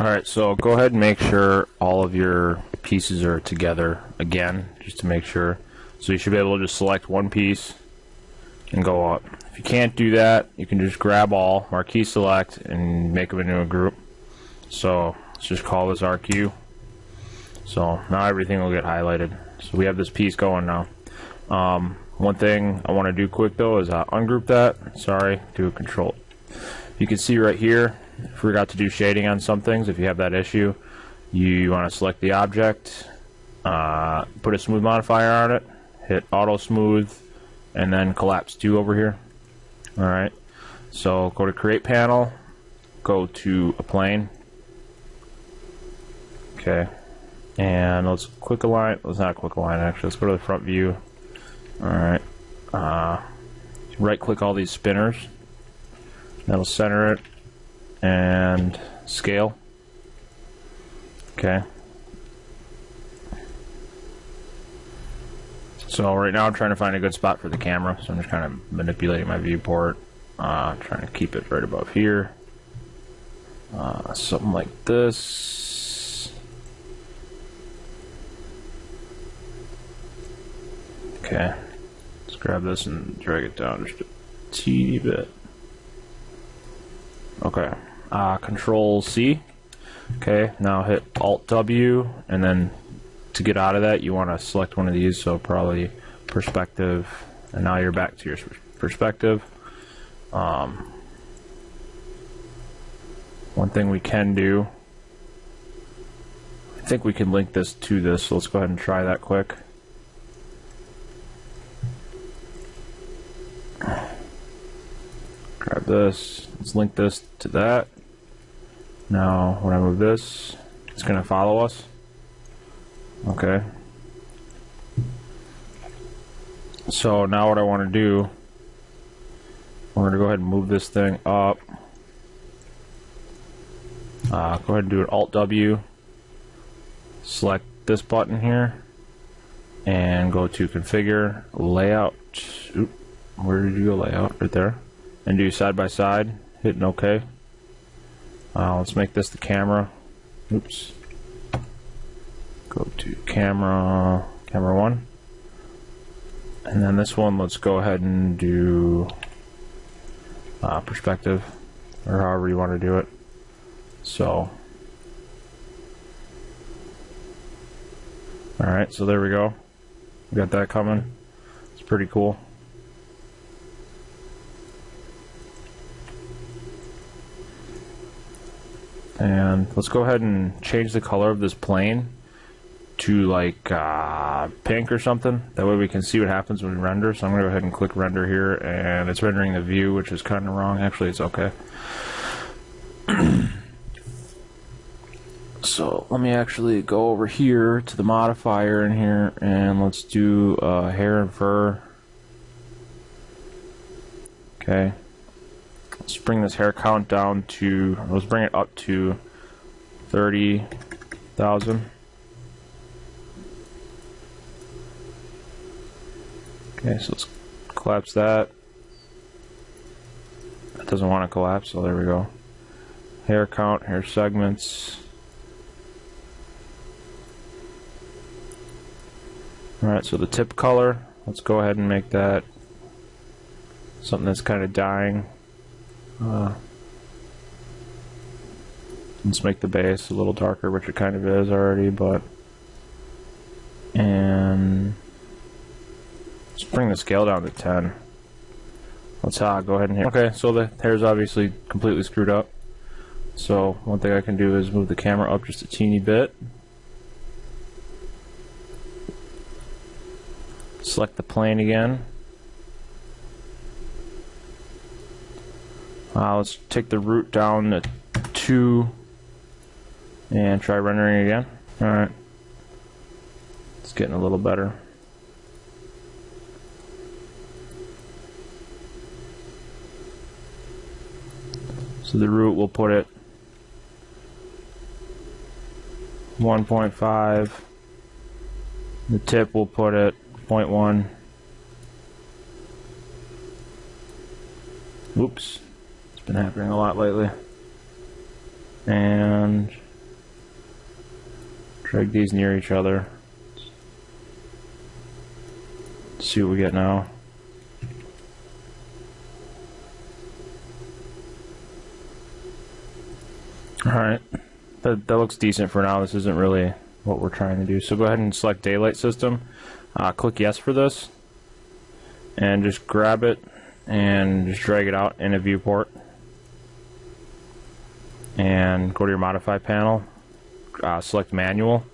Alright, so go ahead and make sure all of your pieces are together again, just to make sure. So you should be able to just select one piece and go up. If you can't do that, you can just grab all, marquee select, and make them into a group. So let's just call this RQ. So now everything will get highlighted. So we have this piece going now. One thing I want to do quick though is ungroup that. Sorry, do a control. You can see right here, forgot to do shading on some things. If you have that issue, you want to select the object, put a smooth modifier on it, hit auto smooth, and then collapse 2 over here. Alright, so go to create panel, go to a plane. Okay, and let's quick align. Let's not quick align actually, let's go to the front view. Alright, right click all these spinners, that'll center it, and scale. Okay. So right now I'm trying to find a good spot for the camera, so I'm just kind of manipulating my viewport, trying to keep it right above here. Something like this. Okay. Let's grab this and drag it down just a teeny bit. Okay. Control C. Okay, now hit Alt W, and then to get out of that you want to select one of these, so probably perspective, and now you're back to your perspective. One thing we can do, I think we can link this to this, so let's go ahead and try that quick. Grab this, let's link this to that. Now when I move this, it's going to follow us. Okay. So now what I want to do, we're going to go ahead and move this thing up. Go ahead and do an Alt W. Select this button here and go to configure layout. Oop, where did you go? Layout right there. And do side by side. Hitting OK. Let's make this the camera. Oops. Go to camera 1. And then this one, let's go ahead and do perspective, or however you want to do it. So, alright, so there we go. We got that coming. It's pretty cool. And let's go ahead and change the color of this plane to like pink or something. That way we can see what happens when we render. So I'm going to go ahead and click render here, and it's rendering the view, which is kind of wrong. Actually, it's okay. So let me actually go over here to the modifier in here, and let's do hair and fur. Okay. Let's bring this hair count down to, let's bring it up to 30,000. Okay, so let's collapse that. That doesn't want to collapse, so there we go. Hair count, hair segments. Alright, so the tip color, let's go ahead and make that something that's kind of dying. Let's make the base a little darker, which it kind of is already, but, and let's bring the scale down to 10. Let's go ahead and hit. Okay, so the hair's obviously completely screwed up. So one thing I can do is move the camera up just a teeny bit. Select the plane again. Let's take the root down to 2 and try rendering again. Alright. It's getting a little better. So the root, we'll put it 1.5. The tip, we'll put it 0.1. Oops. Been happening a lot lately. And Drag these near each other. See what we get now. Alright, that looks decent for now. This isn't really what we're trying to do. So go ahead and select Daylight System. Click yes for this. And just grab it and just drag it out in a viewport. And go to your Modify panel. Select Manual.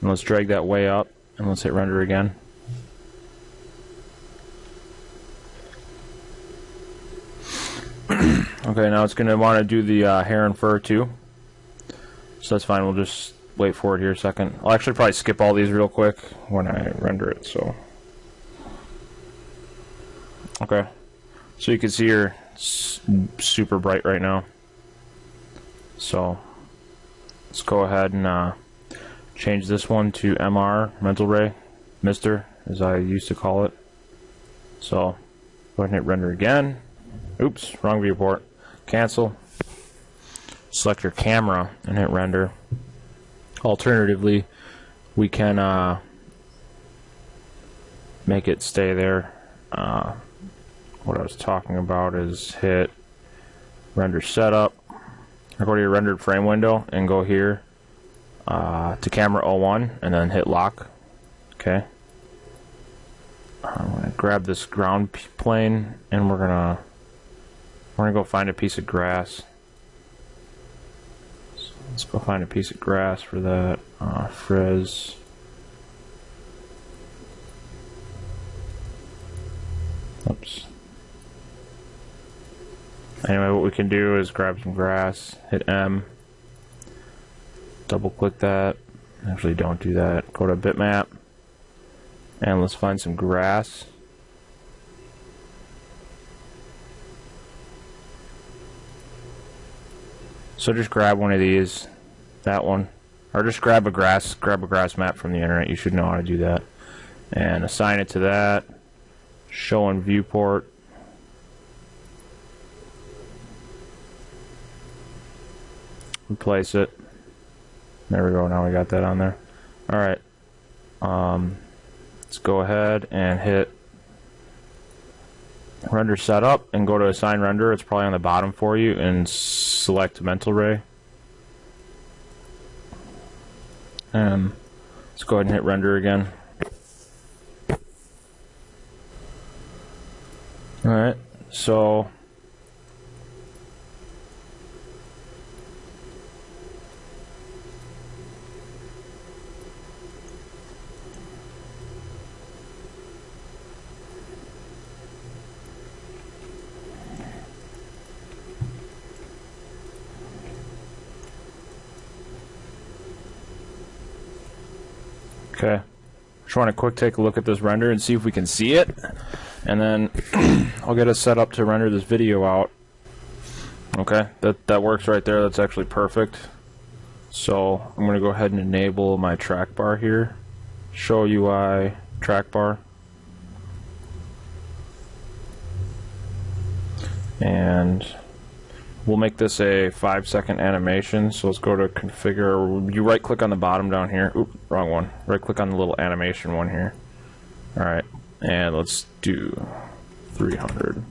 And let's drag that way up. And let's hit Render again. Okay, now it's going to want to do the hair and fur too. So that's fine, we'll just wait for it here a second. I'll actually probably skip all these real quick when I render it, so. Okay, so you can see you're super bright right now. So, let's go ahead and change this one to MR, Mental Ray, Mister, as I used to call it. So, go ahead and hit render again. Oops, wrong viewport. Cancel. Select your camera and hit render. Alternatively, we can make it stay there. What I was talking about is hit render setup. Go to your rendered frame window and go here to camera 01 and then hit lock. Okay. I'm gonna grab this ground plane and we're gonna go find a piece of grass. So let's go find a piece of grass for that. Frizz. Oops. Anyway, what we can do is grab some grass, hit M, double click that. Actually, don't do that. Go to bitmap, and let's find some grass. So just grab one of these, that one, or just grab a grass map from the internet. You should know how to do that, and assign it to that. Show on viewport. Replace it. There we go. Now we got that on there. All right. Let's go ahead and hit render setup and go to assign render. It's probably on the bottom for you, and select Mental Ray. And let's go ahead and hit render again. Alright, so okay. Just want to quick take a look at this render and see if we can see it, and then I'll get it set up to render this video out. Okay, that works right there. That's actually perfect. So I'm going to go ahead and enable my track bar here. Show UI track bar. And we'll make this a 5-second animation. So let's go to configure. You right click on the bottom down here. Oop, wrong one. Right click on the little animation one here. Alright, and let's do 300.